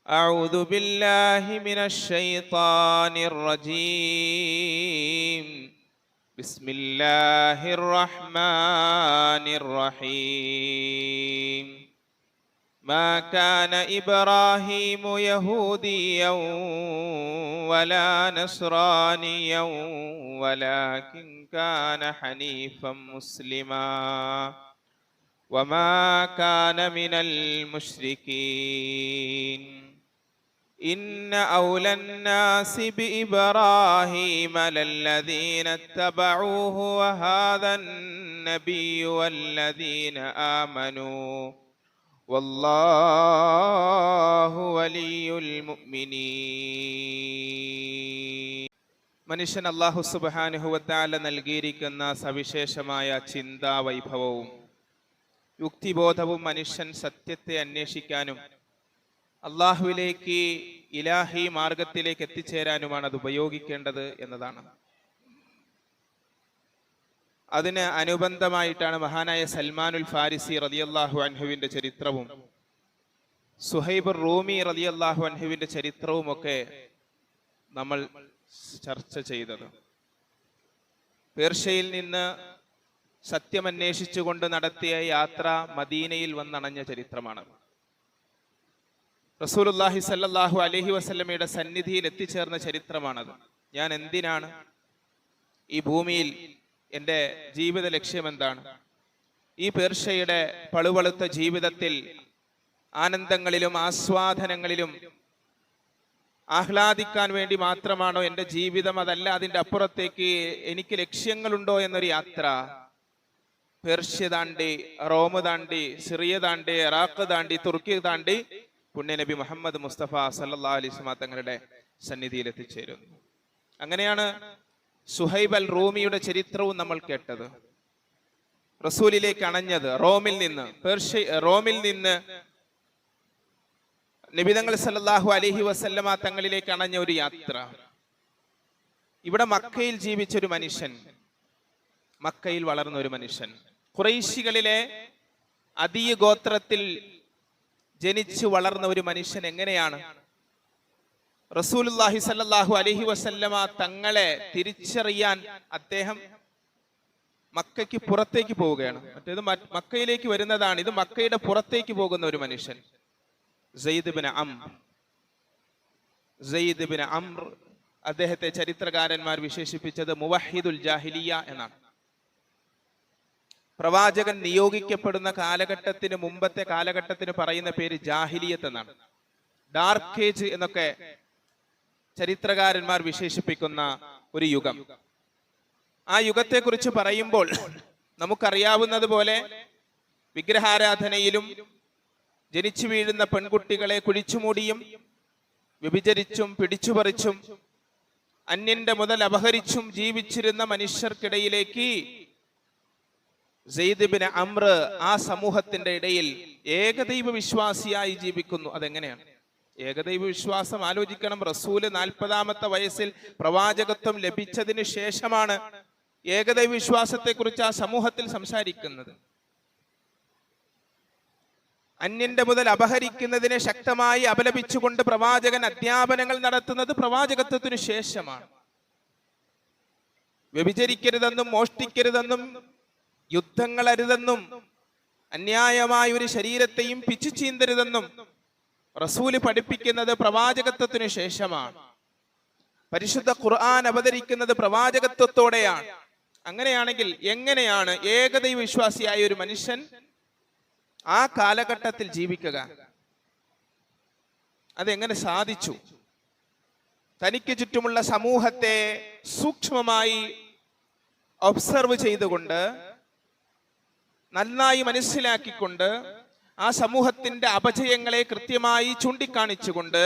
أعوذ بالله من الشيطان الرجيم. بسم الله الرحمن الرحيم. ما كان إبراهيم يهوديا ولا نصرانيا ولكن كان حنيفا مسلما وما كان من المشركين. إن أولى الناس بإبراهيم للذين اتبعوه وهذا النبي والذين آمنوا والله ولي المؤمنين. മനുഷ്യൻ അല്ലാഹു സുബ്ഹാനഹു വ തആല നൽകിയിരിക്കുന്ന സവിശേഷമായ ചിന്താവൈഭവവും യുക്തിബോധവും മനുഷ്യൻ സത്യത്തെ അന്വേഷിക്കാനും അള്ളാഹുവിലേക്ക് ഇലാഹി മാർഗത്തിലേക്ക് എത്തിച്ചേരാനുമാണ് അത് ഉപയോഗിക്കേണ്ടത് എന്നതാണ്. അതിന് അനുബന്ധമായിട്ടാണ് മഹാനായ സൽമാനുൽ ഫാരിസി റളിയല്ലാഹു അൻഹുവിന്റെ ചരിത്രവും സുഹൈബ് റൂമി റളിയല്ലാഹു അൻഹുവിന്റെ ചരിത്രവും ഒക്കെ നമ്മൾ ചർച്ച ചെയ്തത്. പേർഷ്യയിൽ നിന്ന് സത്യമന്വേഷിച്ചുകൊണ്ട് നടത്തിയ യാത്ര മദീനയിൽ വന്നണഞ്ഞ ചരിത്രമാണ്. റസൂലുള്ളാഹി സ്വല്ലല്ലാഹു അലൈഹി വസല്ലമയുടെ സന്നിധിയിൽ എത്തിച്ചേർന്ന ചരിത്രമാണത്. ഞാൻ എന്തിനാണ് ഈ ഭൂമിയിൽ, എൻ്റെ ജീവിത ലക്ഷ്യം എന്താണ്, ഈ പേർഷ്യയുടെ പളുപളുത്ത ജീവിതത്തിൽ ആനന്ദങ്ങളിലും ആസ്വാദനങ്ങളിലും ആഹ്ലാദിക്കാൻ വേണ്ടി മാത്രമാണോ എൻ്റെ ജീവിതം, അതല്ല അതിൻ്റെ അപ്പുറത്തേക്ക് എനിക്ക് ലക്ഷ്യങ്ങളുണ്ടോ എന്നൊരു യാത്ര പേർഷ്യ താണ്ടി, റോം താണ്ടി, സിറിയ താണ്ടി, ഇറാഖ് താണ്ടി, തുർക്കി താണ്ടി പുണ്യനബി മുഹമ്മദ് മുസ്തഫ സല്ലല്ലാഹു അലൈഹി വസല്ലം തങ്ങളുടെ സന്നിധിയിൽ എത്തിച്ചേരുന്നു. അങ്ങനെയാണ് സുഹൈബ് അൽ റൂമിയുടെ ചരിത്രവും നമ്മൾ കേട്ടത്. റസൂലിലേക്ക് അണഞ്ഞത് റോമിൽ നിന്ന് നബി തങ്ങൾ സല്ലല്ലാഹു അലൈഹി വസല്ലമ തങ്ങളിലേക്ക് അണഞ്ഞ ഒരു യാത്ര. ഇവിടെ മക്കയിൽ ജീവിച്ചൊരു മനുഷ്യൻ, മക്കയിൽ വളർന്ന ഒരു മനുഷ്യൻ, ഖുറൈശികളിലെ അദിയ ഗോത്രത്തിൽ ജനിച്ചു വളർന്ന ഒരു മനുഷ്യൻ എങ്ങനെയാണ് റസൂലുള്ളാഹി സ്വല്ലല്ലാഹു അലൈഹി വസല്ലമ തങ്ങളെ തിരിച്ചറിയാൻ അദ്ദേഹം മക്കയ്ക്ക് പുറത്തേക്ക് പോവുകയാണ്. മറ്റേത് മക്കയിലേക്ക് വരുന്നതാണ്, ഇത് മക്കയുടെ പുറത്തേക്ക് പോകുന്ന ഒരു മനുഷ്യൻ. സയ്യിദ് ബിൻ അംർ അദ്ദേഹത്തെ ചരിത്രകാരന്മാർ വിശേഷിപ്പിച്ചത് മുവഹിദുൽ ജാഹിലിയ എന്നാണ്. പ്രവാചകൻ നിയോഗിക്കപ്പെടുന്ന കാലഘട്ടത്തിന് മുമ്പത്തെ കാലഘട്ടത്തിന് പറയുന്ന പേര് ജാഹിലിയത്ത് എന്നാണ്. ഡാർക്ക് ഏജ് എന്നൊക്കെ ചരിത്രകാരന്മാർ വിശേഷിപ്പിക്കുന്ന ഒരു യുഗം. ആ യുഗത്തെ കുറിച്ച് പറയുമ്പോൾ നമുക്കറിയാവുന്നത് പോലെ വിഗ്രഹാരാധനയിലും ജനിച്ചു വീഴുന്ന പെൺകുട്ടികളെ കുഴിച്ചുമൂടിയും വ്യഭിചരിച്ചും പിടിച്ചുപറിച്ചും അന്യന്റെ മുതൽ അപഹരിച്ചും ജീവിച്ചിരുന്ന മനുഷ്യർക്കിടയിലേക്ക് സയ്യിദ് ബിൻ അംർ ആ സമൂഹത്തിന്റെ ഇടയിൽ ഏകദൈവ വിശ്വാസിയായി ജീവിക്കുന്നു. അതെങ്ങനെയാണ് ഏകദൈവ വിശ്വാസം? ആലോചിക്കണം. റസൂല് 40-ാമത്തെ വയസ്സിൽ പ്രവാചകത്വം ലഭിച്ചതിന് ശേഷമാണ് ഏകദൈവ വിശ്വാസത്തെ കുറിച്ച് ആ സമൂഹത്തിൽ സംസാരിക്കുന്നത്. അന്യന്റെ മുതൽ അപഹരിക്കുന്നതിനെ ശക്തമായി അപലപിച്ചുകൊണ്ട് പ്രവാചകൻ അധ്യാപനങ്ങൾ നടത്തുന്നത് പ്രവാചകത്വത്തിനു ശേഷമാണ്. വ്യഭിചരിക്കരുതെന്നും മോഷ്ടിക്കരുതെന്നും യുദ്ധങ്ങൾ അരുതെന്നും അന്യായമായ ഒരു ശരീരത്തെയും പിച്ചു ചീന്തരുതെന്നും റസൂല് പഠിപ്പിക്കുന്നത് പ്രവാചകത്വത്തിനു ശേഷമാണ്. പരിശുദ്ധ ഖുർആൻ അവതരിക്കുന്നത് പ്രവാചകത്വത്തോടെയാണ്. അങ്ങനെയാണെങ്കിൽ എങ്ങനെയാണ് ഏകദൈവ വിശ്വാസിയായ ഒരു മനുഷ്യൻ ആ കാലഘട്ടത്തിൽ ജീവിക്കുക? അതെങ്ങനെ സാധിച്ചു? തനിക്ക് ചുറ്റുമുള്ള സമൂഹത്തെ സൂക്ഷ്മമായി ഒബ്സർവ് ചെയ്തുകൊണ്ട്, നന്നായി മനസ്സിലാക്കിക്കൊണ്ട്, ആ സമൂഹത്തിന്റെ അപജയങ്ങളെ കൃത്യമായി ചൂണ്ടിക്കാണിച്ചുകൊണ്ട്,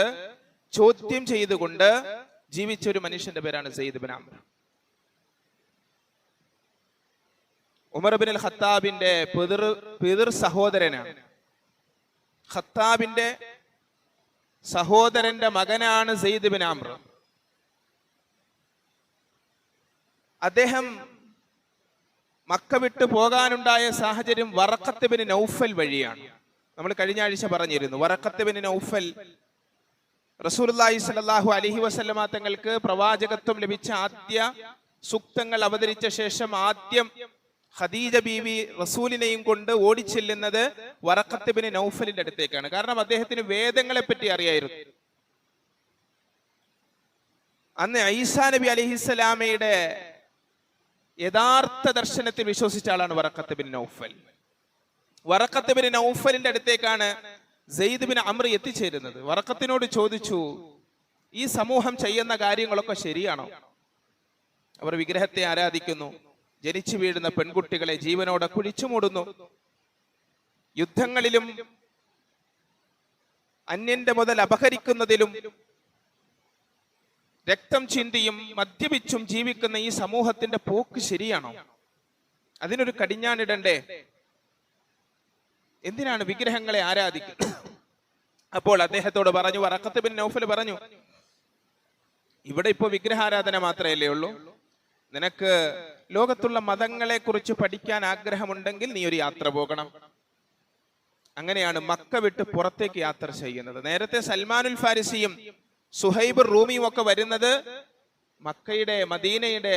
ചോദ്യം ചെയ്തുകൊണ്ട് ജീവിച്ച ഒരു മനുഷ്യന്റെ പേരാണ് Sayyid bin Amr. Umar bin al ഖത്താബിന്റെ പിതൃ സഹോദരനാണ്. ഖത്താബിന്റെ സഹോദരന്റെ മകനാണ് സയ്യിദ് ബിൻ അംർ. അദ്ദേഹം മക്ക വിട്ട് പോകാനുണ്ടായ സാഹചര്യം വറഖത്ത് ബിൻ നൗഫൽ വഴിയാണ്. നമ്മൾ കഴിഞ്ഞ ആഴ്ച പറഞ്ഞിരുന്നു, വറഖത്ത് ബിൻ നൗഫൽ റസൂലുള്ളാഹി സ്വല്ലല്ലാഹു അലൈഹി വസല്ലമ തങ്ങൾക്ക് പ്രവാചകത്വം ലഭിച്ച ആദ്യ സൂക്തങ്ങൾ അവതരിച്ച ശേഷം ആദ്യം ഖദീജ ബീവി റസൂലിനെയും കൊണ്ട് ഓടിച്ചെല്ലുന്നത് വറഖത്ത് ബിൻ നൗഫലിന്റെ അടുത്തേക്കാണ്. കാരണം അദ്ദേഹത്തിന് വേദങ്ങളെ പറ്റി അറിയായിരുന്നു. അന്ന് ഈസാ നബി അലൈഹിസ്സലാമയുടെ യഥാർത്ഥ ദർശനത്തിൽ വിശ്വസിച്ച ആളാണ് വറഖത്ത് ബിൻ നൗഫൽ. വറഖത്ത് ബിൻ നൗഫലിന്റെ അടുത്തേക്കാണ് സെയ്ദ് ബിൻ അംർ എത്തിച്ചേരുന്നത്. വറഖത്തിനോട് ചോദിച്ചു, ഈ സമൂഹം ചെയ്യുന്ന കാര്യങ്ങളൊക്കെ ശരിയാണോ? അവർ വിഗ്രഹത്തെ ആരാധിക്കുന്നു, ജനിച്ചു വീഴുന്ന പെൺകുട്ടികളെ ജീവനോടെ കുഴിച്ചു മൂടുന്നു, യുദ്ധങ്ങളിലും അന്യന്റെ മുതൽ അപഹരിക്കുന്നതിലും രക്തം ചിന്തിയും മദ്യപിച്ചും ജീവിക്കുന്ന ഈ സമൂഹത്തിന്റെ പോക്ക് ശരിയാണോ? അതിനൊരു കടിഞ്ഞാണിടണ്ടേ? എന്തിനാണ് വിഗ്രഹങ്ങളെ ആരാധിക്കുന്നത്? അപ്പോൾ അദ്ദേഹത്തോട് പറഞ്ഞു, വറഖത്ത് ബിൻ നൗഫൽ പറഞ്ഞു, ഇവിടെ ഇപ്പോ വിഗ്രഹാരാധന മാത്രമല്ലേ ഉള്ളൂ. നിനക്ക് ലോകത്തുള്ള മതങ്ങളെ കുറിച്ച് പഠിക്കാൻ ആഗ്രഹമുണ്ടെങ്കിൽ നീ ഒരു യാത്ര പോകണം. അങ്ങനെയാണ് മക്ക വിട്ട് പുറത്തേക്ക് യാത്ര ചെയ്യുന്നത്. നേരത്തെ സൽമാനുൽ ഫാരിസിയും സുഹൈബ് റൂമിയും ഒക്കെ വരുന്നത് മക്കയുടെ മദീനയുടെ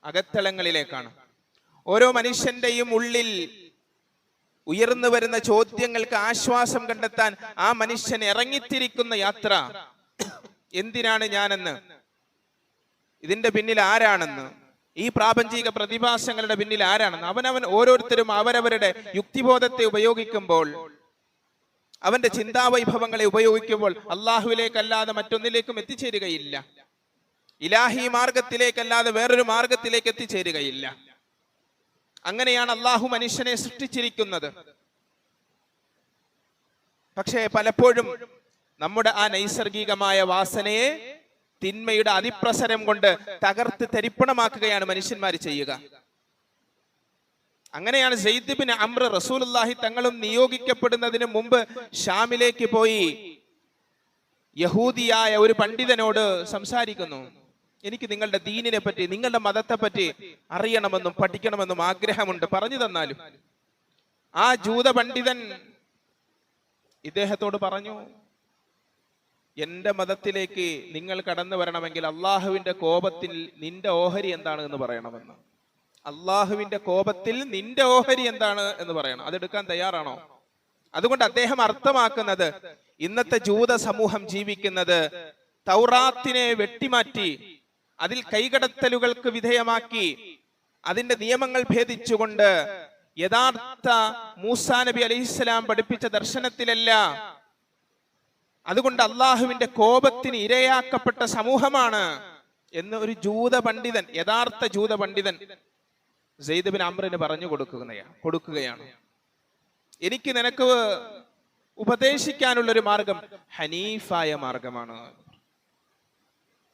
അകത്തളങ്ങളിലേക്കാണ്. ഓരോ മനുഷ്യന്റെയും ഉള്ളിൽ ഉയർന്നു വരുന്ന ചോദ്യങ്ങൾക്ക് ആശ്വാസം കണ്ടെത്താൻ ആ മനുഷ്യൻ ഇറങ്ങിത്തിരിക്കുന്ന യാത്ര. എന്തിനാണ് ഞാനെന്ന്, ഇതിന്റെ പിന്നിൽ ആരാണെന്ന്, ഈ പ്രാപഞ്ചിക പ്രതിഭാസങ്ങളുടെ പിന്നിൽ ആരാണെന്ന് അവനവൻ ഓരോരുത്തരും അവരവരുടെ യുക്തിബോധത്തെ ഉപയോഗിക്കുമ്പോൾ, അവന്റെ ചിന്താവൈഭവങ്ങളെ ഉപയോഗിക്കുമ്പോൾ അല്ലാഹുവിലേക്കല്ലാതെ മറ്റൊന്നിലേക്കും എത്തിച്ചേരുകയില്ല. ഇലാഹി മാർഗത്തിലേക്കല്ലാതെ വേറൊരു മാർഗത്തിലേക്ക് എത്തിച്ചേരുകയില്ല. അങ്ങനെയാണ് അല്ലാഹു മനുഷ്യനെ സൃഷ്ടിച്ചിരിക്കുന്നത്. പക്ഷേ പലപ്പോഴും നമ്മുടെ ആ നൈസർഗികമായ വാസനയെ തിന്മയുടെ അതിപ്രസരം കൊണ്ട് തകർത്ത് തരിപ്പണമാക്കുകയാണ് മനുഷ്യന്മാർ ചെയ്യുക. അങ്ങനെയാണ് സെയ്ദ് ബിൻ അംർ റസൂലുള്ളാഹി തങ്ങളും നിയോഗിക്കപ്പെടുന്നതിന് മുമ്പ് ഷാമിലേക്ക് പോയി യഹൂദിയായ ഒരു പണ്ഡിതനോട് സംസാരിക്കുന്നു. എനിക്ക് നിങ്ങളുടെ ദീനിനെ പറ്റി, നിങ്ങളുടെ മതത്തെ പറ്റി അറിയണമെന്നും പഠിക്കണമെന്നും ആഗ്രഹമുണ്ട്, പറഞ്ഞു തന്നാലും. ആ ജൂത പണ്ഡിതൻ ഇദ്ദേഹത്തോട് പറഞ്ഞു, എന്റെ മതത്തിലേക്ക് നിങ്ങൾ കടന്നു വരണമെങ്കിൽ അള്ളാഹുവിന്റെ കോപത്തിൽ നിന്റെ ഓഹരി എന്താണ് എന്ന് പറയണമെന്ന്. അള്ളാഹുവിന്റെ കോപത്തിൽ നിന്റെ ഓഹരി എന്താണ് എന്ന് പറയണം. അതെടുക്കാൻ തയ്യാറാണോ? അതുകൊണ്ട് അദ്ദേഹം അർത്ഥമാക്കുന്നത്, ഇന്നത്തെ ജൂത സമൂഹം ജീവിക്കുന്നത് തൗറാത്തിനെ വെട്ടിമാറ്റി അതിൽ കൈകടത്തലുകൾക്ക് വിധേയമാക്കി അതിന്റെ നിയമങ്ങൾ ഭേദിച്ചുകൊണ്ട് യഥാർത്ഥ മൂസാ നബി അലൈഹിസ്സലാം പഠിപ്പിച്ച ദർശനത്തിലല്ല. അതുകൊണ്ട് അള്ളാഹുവിന്റെ കോപത്തിന് ഇരയാക്കപ്പെട്ട സമൂഹമാണ് എന്ന് ഒരു ജൂത പണ്ഡിതൻ, യഥാർത്ഥ ജൂത പണ്ഡിതൻ സെയ്ദ് ബിൻ അംറിന് പറഞ്ഞു കൊടുക്കുകയാണ്. എനിക്ക് നിനക്ക് ഉപദേശിക്കാനുള്ളൊരു മാർഗം ഹനീഫായ മാർഗമാണ്.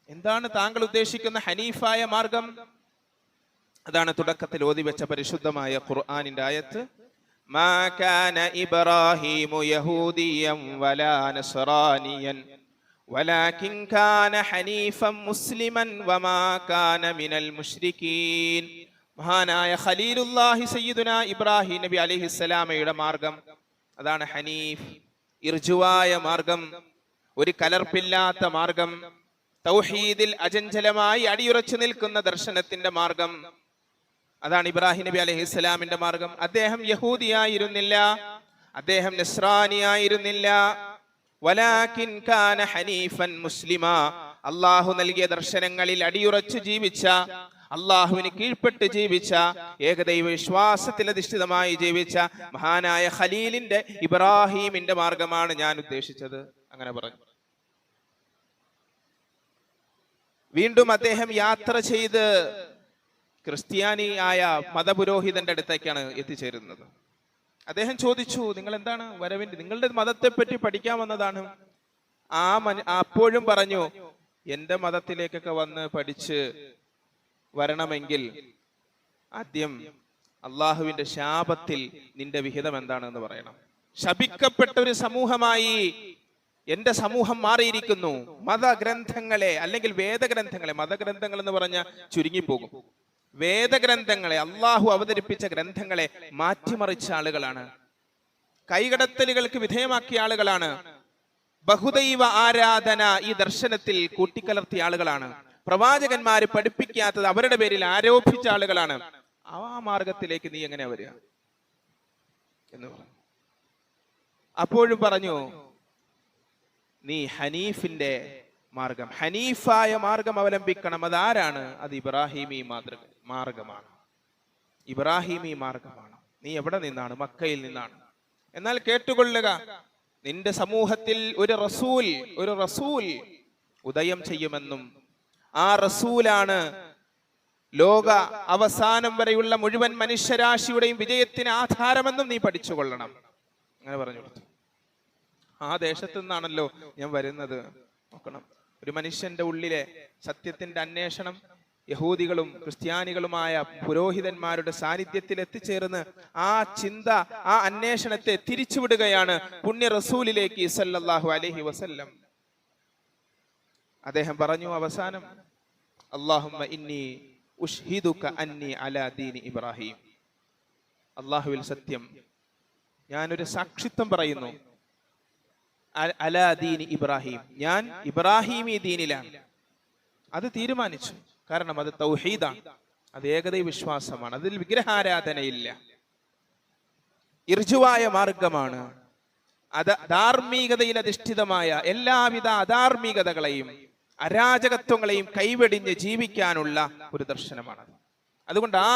എന്താണ് താങ്കൾ ഉദ്ദേശിക്കുന്ന ഹനീഫായ മാർഗം? അതാണ് തുടക്കത്തിൽ ഓതി വെച്ച പരിശുദ്ധമായ ഖുർആനിന്റെ ആയത്ത്, മാ കാന ഇബ്രാഹീമു യഹൂദിയ്യൻ വലാ നസ്റാനിയൻ വലാകിൻ കാന ഹനീഫൻ മുസ്ലിമൻ വമാ കാന മിനൽ മുശ്രികീൻ. മഹാനായ ഖലീലുല്ലാഹി സയ്യിദുനാ ഇബ്രാഹിം നബി അലൈഹിസ്സലാമയുടെ മാർഗം അതാണ് ഹനീഫ്, ഇർജുവായ മാർഗം, ഒരു കലർപ്പില്ലാത്ത മാർഗം, തൗഹീദിൽ അചഞ്ചലമായി അടിയുറച്ചു നിൽക്കുന്ന ദർശനത്തിന്റെ മാർഗം. അതാണ് ഇബ്രാഹിം നബി അലൈഹിസ്സലാമിന്റെ മാർഗം. അദ്ദേഹം യഹൂദിയായിരുന്നില്ല, അദ്ദേഹം നസ്രാനിയായിരുന്നില്ല. വലാകിൻ കാന ഹനീഫൻ മുസ്ലിമാ, അള്ളാഹു നൽകിയ ദർശനങ്ങളിൽ അടിയുറച്ചു ജീവിച്ച, അള്ളാഹുവിന് കീഴ്പ്പെട്ട് ജീവിച്ച, ഏകദൈവ വിശ്വാസത്തിൽ അധിഷ്ഠിതമായി ജീവിച്ച മഹാനായ ഖലീലിന്റെ ഇബ്രാഹീമിന്റെ മാർഗമാണ് ഞാൻ ഉദ്ദേശിച്ചത്. അങ്ങനെ പറഞ്ഞു. വീണ്ടും അദ്ദേഹം യാത്ര ചെയ്ത് ക്രിസ്ത്യാനിയായ മതപുരോഹിതന്റെ അടുത്തേക്കാണ് എത്തിച്ചേരുന്നത്. അദ്ദേഹം ചോദിച്ചു, നിങ്ങൾ എന്താണ് വരവിന്റെ, നിങ്ങളുടെ മതത്തെ പറ്റി പഠിക്കാൻ വന്നതാണ്. അപ്പോഴും പറഞ്ഞു, എന്റെ മതത്തിലേക്കൊക്കെ വന്ന് പഠിച്ച് വരണമെങ്കിൽ ആദ്യം അള്ളാഹുവിന്റെ ശാപത്തിൽ നിന്റെ വിഹിതം എന്താണെന്ന് പറയണം. ശപിക്കപ്പെട്ട ഒരു സമൂഹമായി എന്റെ സമൂഹം മാറിയിരിക്കുന്നു. മതഗ്രന്ഥങ്ങളെ അല്ലെങ്കിൽ വേദഗ്രന്ഥങ്ങളെ, മതഗ്രന്ഥങ്ങൾ എന്ന് പറഞ്ഞ ചുരുങ്ങിപ്പോകും, വേദഗ്രന്ഥങ്ങളെ, അള്ളാഹു അവതരിപ്പിച്ച ഗ്രന്ഥങ്ങളെ മാറ്റിമറിച്ച ആളുകളാണ്, കൈകടത്തലുകൾക്ക് വിധേയമാക്കിയ ആളുകളാണ്. ബഹുദൈവ ആരാധന ഈ ദർശനത്തിൽ കൂട്ടിക്കലർത്തിയ ആളുകളാണ്. പ്രവാചകന്മാര് പഠിപ്പിക്കാത്തത് അവരുടെ പേരിൽ ആരോപിച്ച ആളുകളാണ്. ആ മാർഗത്തിലേക്ക് നീ എങ്ങനെ വരിക എന്ന് പറഞ്ഞു. അപ്പോഴും പറഞ്ഞു, നീ ഹനീഫിന്റെ മാർഗം, ഹനീഫായ മാർഗം അവലംബിക്കണം. അതാരാണ്? അത് ഇബ്രാഹിമി മാർഗമാണ്. ഇബ്രാഹിമി മാർഗമാണ്. നീ എവിടെ നിന്നാണ്? മക്കയിൽ നിന്നാണ്. എന്നാൽ കേട്ടുകൊള്ളുക, നിന്റെ സമൂഹത്തിൽ ഒരു റസൂൽ ഉദയം ചെയ്യുമെന്നും ആ റസൂലാണ് ലോക അവസാനം വരെയുള്ള മുഴുവൻ മനുഷ്യരാശിയുടെയും വിജയത്തിന് ആധാരമെന്നും നീ പഠിച്ചുകൊള്ളണം. അങ്ങനെ പറഞ്ഞു കൊടുത്തു. ആ ദേശത്തു നിന്നാണല്ലോ ഞാൻ വരുന്നത്. നോക്കണം, ഒരു മനുഷ്യന്റെ ഉള്ളിലെ സത്യത്തിന്റെ അന്വേഷണം യഹൂദികളും ക്രിസ്ത്യാനികളുമായ പുരോഹിതന്മാരുടെ സാന്നിധ്യത്തിൽ എത്തിച്ചേർന്ന് ആ ചിന്ത, ആ അന്വേഷണത്തെ തിരിച്ചുവിടുകയാണ് പുണ്യ റസൂലിലേക്ക് സല്ലല്ലാഹു അലൈഹി വസല്ലം. അദ്ദേഹം പറഞ്ഞു അവസാനം, അല്ലാഹുമ്മ ഇന്നി ഉഷ്ഹിദുക അന്നി അലാ ദീനി ഇബ്രാഹിം. അല്ലാഹുവിൽ സത്യം, ഞാനൊരു സാക്ഷിത്വം പറയുന്നു, അലാ ദീനി ഇബ്രാഹിം, ഞാൻ ഇബ്രാഹിമി ദീനിലാണ്. അത് തീരുമാനിച്ചു. കാരണം അത് തൗഹീദാണ്, അത് ഏകദൈവ വിശ്വാസമാണ്, അതിൽ വിഗ്രഹാരാധനയില്ല, ഇർജുവായ മാർഗമാണ്. അത് ധാർമ്മികതയിൽ അധിഷ്ഠിതമായ എല്ലാവിധ അധാർമികതകളെയും അരാജകത്വങ്ങളെയും കൈവെടിഞ്ഞ് ജീവിക്കാനുള്ള ഒരു ദർശനമാണ്. അതുകൊണ്ട് ആ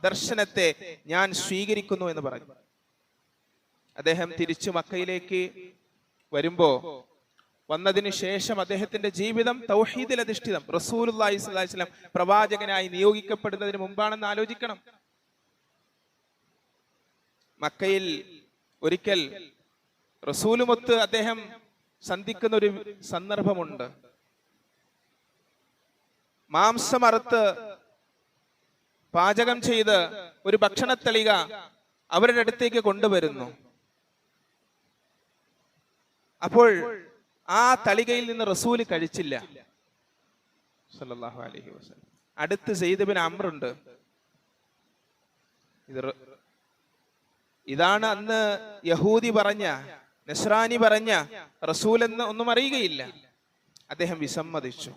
ദർശനത്തെ ഞാൻ സ്വീകരിക്കുന്നു എന്ന് പറഞ്ഞു. അദ്ദേഹം തിരിച്ചു മക്കയിലേക്ക് വരുമ്പോ, വന്നതിന് ശേഷം അദ്ദേഹത്തിന്റെ ജീവിതം തൗഹീദിൽ അധിഷ്ഠിതം. റസൂലുള്ളാഹി സ്വല്ലല്ലാഹി അലൈഹി വസല്ലം പ്രവാചകനായി നിയോഗിക്കപ്പെടുന്നതിന് മുമ്പാണെന്ന് ആലോചിക്കണം. മക്കയിൽ ഒരിക്കൽ റസൂലുമൊത്ത് അദ്ദേഹം സന്ധിക്കുന്ന ഒരു സന്ദർഭമുണ്ട്. മാംസമറുത്ത് പാചകം ചെയ്ത് ഒരു ഭക്ഷണത്തളിക അവരുടെ അടുത്തേക്ക് കൊണ്ടുവരുന്നു. അപ്പോൾ ആ തളികയിൽ നിന്ന് റസൂല് കഴിച്ചില്ല സല്ലല്ലാഹു അലൈഹി വസല്ലം. അടുത്ത് സെയ്ദ് ബിൻ അംർ ഉണ്ട്. ഇതാണ് അന്ന് യഹൂദി പറഞ്ഞ, നസ്രാനി പറഞ്ഞ റസൂൽ എന്ന് ഒന്നും അറിയുകയില്ല. അദ്ദേഹം വിസമ്മതിച്ചു.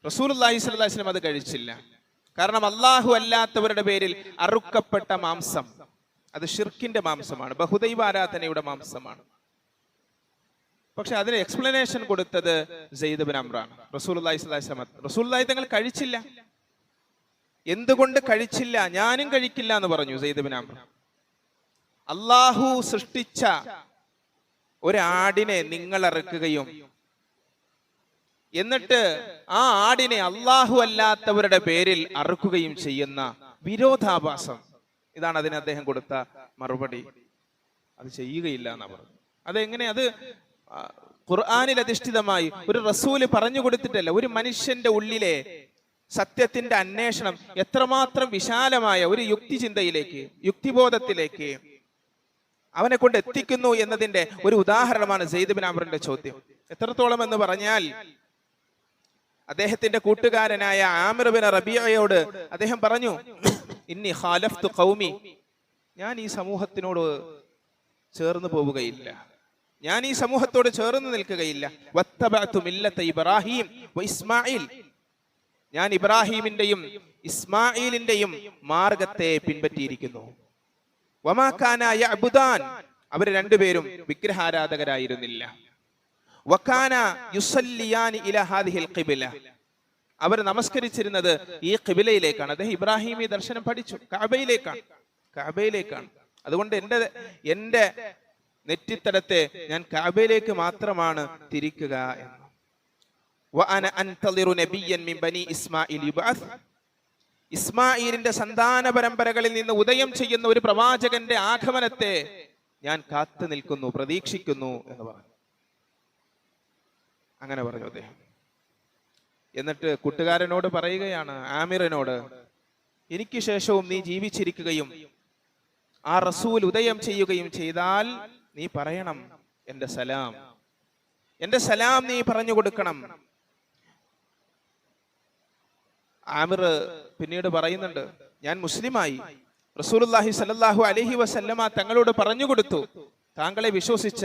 റസൂലുള്ളാഹി സ്വല്ലല്ലാഹി അലൈഹി വസല്ലം അത് കഴിച്ചില്ല. കാരണം അല്ലാഹു അല്ലാത്തവരുടെ പേരിൽ അറുക്കപ്പെട്ട മാംസം അത് ഷിർക്കിന്റെ മാംസമാണ്, ബഹുദൈവ ആരാധനയുടെ മാംസമാണ്. പക്ഷെ അതിന് എക്സ്പ്ലനേഷൻ കൊടുത്തത് സെയ്ദ് ബിൻ അംറാണ്. റസൂലുള്ളാഹി സ്വല്ലല്ലാഹി അലൈഹി വസല്ലം റസൂലുള്ളാഹി തങ്ങൾ കഴിച്ചില്ല. എന്തുകൊണ്ട് കഴിച്ചില്ല? ഞാനും കഴിക്കില്ല എന്ന് പറഞ്ഞു സെയ്ദ് ബിൻ അംർ. അല്ലാഹു സൃഷ്ടിച്ച ഒരാടിനെ നിങ്ങൾ അറുക്കുകയും എന്നിട്ട് ആ ആടിനെ അല്ലാഹു അല്ലാത്തവരുടെ പേരിൽ അറുക്കുകയും ചെയ്യുന്ന വിരോധാഭാസം, ഇതാണ് അതിന് അദ്ദേഹം കൊടുത്ത മറുപടി. അത് ചെയ്യുകയില്ല എന്നാ പറഞ്ഞു. അതെങ്ങനെ? അത് ഖുർആനിൽ അധിഷ്ഠിതമായി ഒരു റസൂല് പറഞ്ഞു കൊടുത്തിട്ടല്ല. ഒരു മനുഷ്യന്റെ ഉള്ളിലെ സത്യത്തിന്റെ അന്വേഷണം എത്രമാത്രം വിശാലമായ ഒരു യുക്തിചിന്തയിലേക്ക്, യുക്തിബോധത്തിലേക്ക് അവനെ കൊണ്ട് എത്തിക്കുന്നു എന്നതിന്റെ ഒരു ഉദാഹരണമാണ് സെയ്ദ് ബിൻ അംറിന്റെ ചോദ്യം. എത്രത്തോളം എന്ന് പറഞ്ഞാൽ, അദ്ദേഹത്തിന്റെ കൂട്ടുകാരനായ ആമിർ ബിൻ റബീഅയോട് അദ്ദേഹം പറഞ്ഞു, ഇന്നി ഖാലഫ്തു ഖൗമി, ഞാൻ ഈ സമൂഹത്തിനോട് ചേർന്ന് പോവുകയില്ല, ഞാൻ ഈ സമൂഹത്തോട് ചേർന്ന് നിൽക്കുകയില്ല. വത്തബഅതു മില്ലത ഇബ്രാഹിം വ ഇസ്മായിൽ, ഞാൻ ഇബ്രാഹിമിന്റെയും ഇസ്മായിലിന്റെയും മാർഗത്തെ പിൻപറ്റിയിരിക്കുന്നു. വമാ കാന യഅ്ബുദാൻ, അവർ രണ്ടുപേരും വിഗ്രഹാരാധകരായിരുന്നില്ല. വകാന യുസല്ലിയാനി ഇലാ ഹാദിഹിൽ ഖിബ്ല, അവർ നമസ്കരിച്ചിരുന്നത് ഈ ഖിബ്ലയിലേക്കാണ്. അദ്ദേഹം ഇബ്രാഹിമി ദർശനം പഠിച്ചു, കഅബയിലേക്കാണ്. അതുകൊണ്ട് എന്റെ നെറ്റിത്തടത്തെ ഞാൻ കഅബയിലേക്ക് മാത്രമാണ് തിരിക്കുക എന്ന്. വഅന അൻതളിറു നബിയ്യൻ മിൻ ബനി ഇസ്മായിൽ യുബഅസ്, ഇസ്മായിലിന്റെ സന്താന പരമ്പരകളിൽ നിന്ന് ഉദയം ചെയ്യുന്ന ഒരു പ്രവാചകന്റെ ആഗമനത്തെ ഞാൻ കാത്തു നിൽക്കുന്നു, പ്രതീക്ഷിക്കുന്നു എന്ന് പറഞ്ഞു. അങ്ങനെ പറഞ്ഞു അദ്ദേഹം. എന്നിട്ട് കൂട്ടുകാരനോട് പറയുകയാണ്, ആമിറിനോട്, എനിക്ക് ശേഷവും നീ ജീവിച്ചിരിക്കുകയും ആ റസൂൽ ഉദയം ചെയ്യുകയും ചെയ്താൽ നീ പറയണം, എന്റെ സലാം നീ പറഞ്ഞു കൊടുക്കണം. ആമിർ പിന്നീട് പറയുന്നുണ്ട്, ഞാൻ മുസ്ലിമായി, റസൂലുള്ളാഹി സ്വല്ലല്ലാഹു അലൈഹി വസല്ലമ തങ്ങളോട് പറഞ്ഞു കൊടുത്തു, താങ്കളെ വിശ്വസിച്ച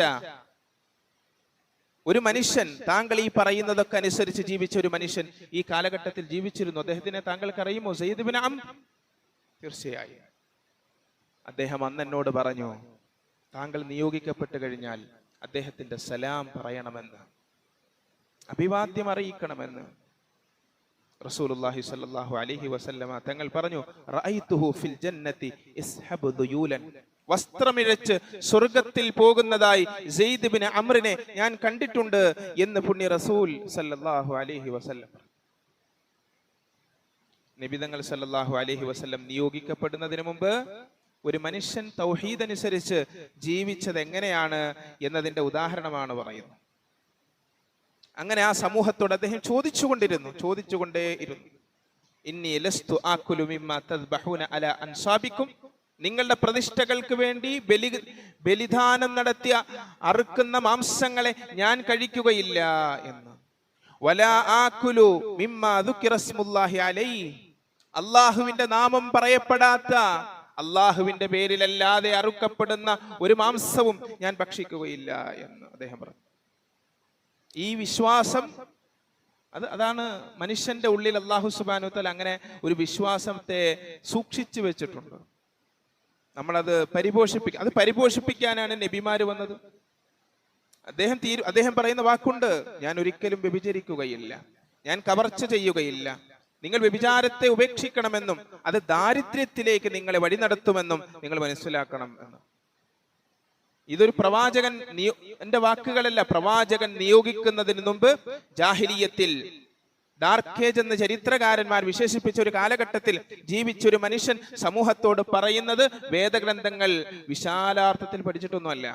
ഒരു മനുഷ്യൻ, താങ്കൾ ഈ പറയുന്നതൊക്കെ അനുസരിച്ച് ജീവിച്ച ഒരു മനുഷ്യൻ ഈ കാലഘട്ടത്തിൽ ജീവിച്ചിരുന്നു. അദ്ദേഹത്തിനെ താങ്കൾക്ക് അറിയുമോ? സയ്യിദ് ഇബ്നു അംർ. തീർച്ചയായും. അദ്ദേഹം അന്ന് എന്നോട് പറഞ്ഞു, താങ്കൾ നിയോഗിക്കപ്പെട്ട് കഴിഞ്ഞാൽ അദ്ദേഹത്തിന്റെ സലാം പറയണമെന്ന്, അഭിവാദ്യം അറിയിക്കണമെന്ന്. റസൂലുള്ളാഹി സ്വല്ലല്ലാഹു അലൈഹി വസല്ലമ തങ്ങൾ പറഞ്ഞു, റഅയ്തുഹു ഫിൽ ജന്നതി ഇസ്ഹബു ദുയൂലൻ. വസ്ത്രമിഴച്ച് സ്വർഗത്തിൽ പോകുന്നതായി സയ്യിദ് ഇബ്നു അംറിനെ ഞാൻ കണ്ടിട്ടുണ്ട് എന്ന് പുണ്യ റസൂൽ സല്ലല്ലാഹു അലൈഹി വസല്ലം. നബി തങ്ങൾ സല്ലല്ലാഹു അലൈഹി വസല്ലം നിയോഗിക്കപ്പെടുന്നതിന് മുമ്പ് ഒരു മനുഷ്യൻ തൗഹീദ് അനുസരിച്ച് ജീവിച്ചത് എങ്ങനെയാണ് എന്നതിന്റെ ഉദാഹരണമാണ് പറയുന്നത്. അങ്ങനെ ആ സമൂഹത്തോട് അദ്ദേഹം ചോദിച്ചുകൊണ്ടേയിരുന്നു. ഇന്നി ലസ്തു ആകുലു മിമ്മാ തദ്ബഹൂന അലാ അൻസാബിക്കും. നിങ്ങളുടെ പ്രതിഷ്ഠകൾക്ക് വേണ്ടി ബലിദാനം നടത്തിയ അറുക്കുന്ന മാംസങ്ങളെ ഞാൻ കഴിക്കുകയില്ല എന്ന്. വലാ ആകുലു മിമ്മാ ദുക്കിറ സ്മുല്ലാഹി അലൈഹി. അല്ലാഹുവിന്റെ നാമം പറയപ്പെടാത്ത, അല്ലാഹുവിന്റെ പേരിലല്ലാതെ അറുക്കപ്പെടുന്ന ഒരു മാംസവും ഞാൻ ഭക്ഷിക്കുകയില്ല എന്ന് അദ്ദേഹം പറഞ്ഞു. ഈ വിശ്വാസം അതാണ് മനുഷ്യന്റെ ഉള്ളിൽ അല്ലാഹു സുബ്ഹാനഹു വ തആല അങ്ങനെ ഒരു വിശ്വാസത്തെ സൂക്ഷിച്ചു വെച്ചിട്ടുണ്ട്. നമ്മളത് പരിപോഷിപ്പിക്കാനാണ് നബിമാര് വന്നത്. അദ്ദേഹം പറയുന്ന വാക്കുണ്ട്, ഞാൻ ഒരിക്കലും വ്യഭിചരിക്കുകയില്ല, ഞാൻ കവർച്ച ചെയ്യുകയില്ല, നിങ്ങൾ വ്യഭിചാരത്തെ ഉപേക്ഷിക്കണമെന്നും അത് ദാരിദ്ര്യത്തിലേക്ക് നിങ്ങളെ വഴി നടത്തുമെന്നും നിങ്ങൾ മനസ്സിലാക്കണം എന്ന്. ഇതൊരു പ്രവാചകൻ, എന്റെ വാക്കുകളല്ല, പ്രവാചകൻ നിയോഗിക്കുന്നതിന് മുമ്പ് ജാഹിലിയത്തിൽ, ഡാർക്ക് ഏജ് എന്ന് ചരിത്രകാരന്മാർ വിശേഷിപ്പിച്ച ഒരു കാലഘട്ടത്തിൽ ജീവിച്ചൊരു മനുഷ്യൻ സമൂഹത്തോട് പറയുന്നത് വേദഗ്രന്ഥങ്ങൾ വിശാലാർത്ഥത്തിൽ പഠിച്ചിട്ടൊന്നുമല്ല.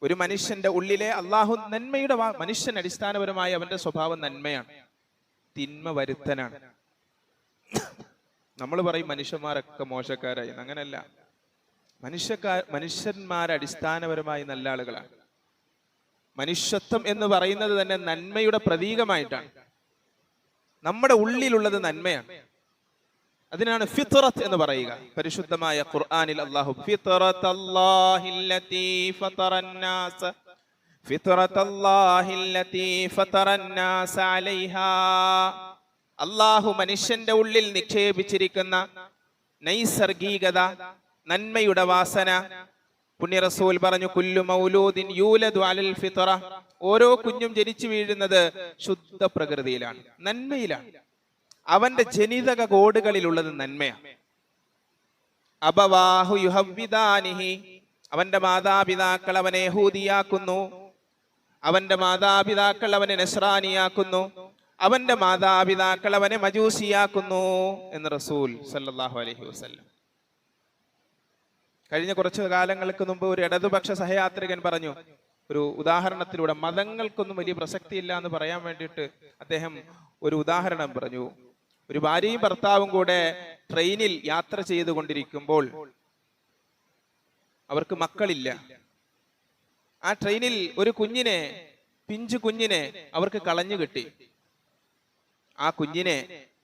ഒരു മനുഷ്യന്റെ ഉള്ളിലെ അള്ളാഹു നന്മയുടെ മനുഷ്യൻ അടിസ്ഥാനപരമായി അവന്റെ സ്വഭാവം നന്മയാണ്, തിന്മ വരുത്തനാണ്. നമ്മൾ പറയും മനുഷ്യന്മാരൊക്കെ മോശക്കാരായി, അങ്ങനെയല്ല. മനുഷ്യന്മാർ അടിസ്ഥാനപരമായി നല്ല ആളുകളാണ്. മനുഷ്യത്വം എന്ന് പറയുന്നത് തന്നെ നന്മയുടെ പ്രതീകമായിട്ടാണ്. നമ്മുടെ ഉള്ളിലുള്ളത് നന്മയാണ്. അതിനാണ് ഫിത്രത്ത് എന്ന് പറയുക. പരിശുദ്ധമായ ഖുർആനിൽ അല്ലാഹു ഫിത്രത്തല്ലാഹില്ലതീ ഫതറന്നാസ ഫിത്രത്തല്ലാഹില്ലതീ ഫതറന്നാസ അലൈഹാ. അല്ലാഹു മനുഷ്യന്റെ ഉള്ളിൽ നിക്ഷേപിച്ചിരിക്കുന്ന നൈസർഗികത, നന്മയുടെ വാസന. പുണ്യ റസൂൽ പറഞ്ഞു, കുല്ലു മൗലൂദിൻ യൂലദു അലൽ ഫിത്ര. ഓരോ കുഞ്ഞും ജനിച്ചു വീഴുന്നത് ശുദ്ധ പ്രകൃതിയിലാണ്, നന്മയിലാണ്. അവന്റെ ജനിതക കോഡുകളിലുള്ളത് നന്മയാണ്. അബവാഹു യുഹവ്വിദാനിഹി. അവന്റെ മാതാപിതാക്കൾ അവനെ യഹൂദിയാക്കുന്നു, അവന്റെ മാതാപിതാക്കൾ അവനെ നസ്രാനിയാക്കുന്നു, അവന്റെ മാതാപിതാക്കൾ അവനെ മജൂസിയാക്കുന്നു എന്ന് റസൂൽ സല്ലല്ലാഹു അലൈഹി വസല്ലം. കഴിഞ്ഞ കുറച്ചു കാലങ്ങൾക്ക് മുമ്പ് ഒരു ഇടതുപക്ഷ സഹയാത്രികൻ പറഞ്ഞു, ഒരു ഉദാഹരണത്തിലൂടെ, മതങ്ങൾക്കൊന്നും വലിയ പ്രസക്തിയില്ല എന്ന് പറയാൻ വേണ്ടിയിട്ട് അദ്ദേഹം ഒരു ഉദാഹരണം പറഞ്ഞു. ഒരു ഭാര്യയും ഭർത്താവും കൂടെ ട്രെയിനിൽ യാത്ര ചെയ്തുകൊണ്ടിരിക്കുമ്പോൾ അവർക്ക് മക്കളില്ല. ആ ട്രെയിനിൽ ഒരു കുഞ്ഞിനെ, പിഞ്ചു കുഞ്ഞിനെ അവർക്ക് കളഞ്ഞു കിട്ടി. ആ കുഞ്ഞിനെ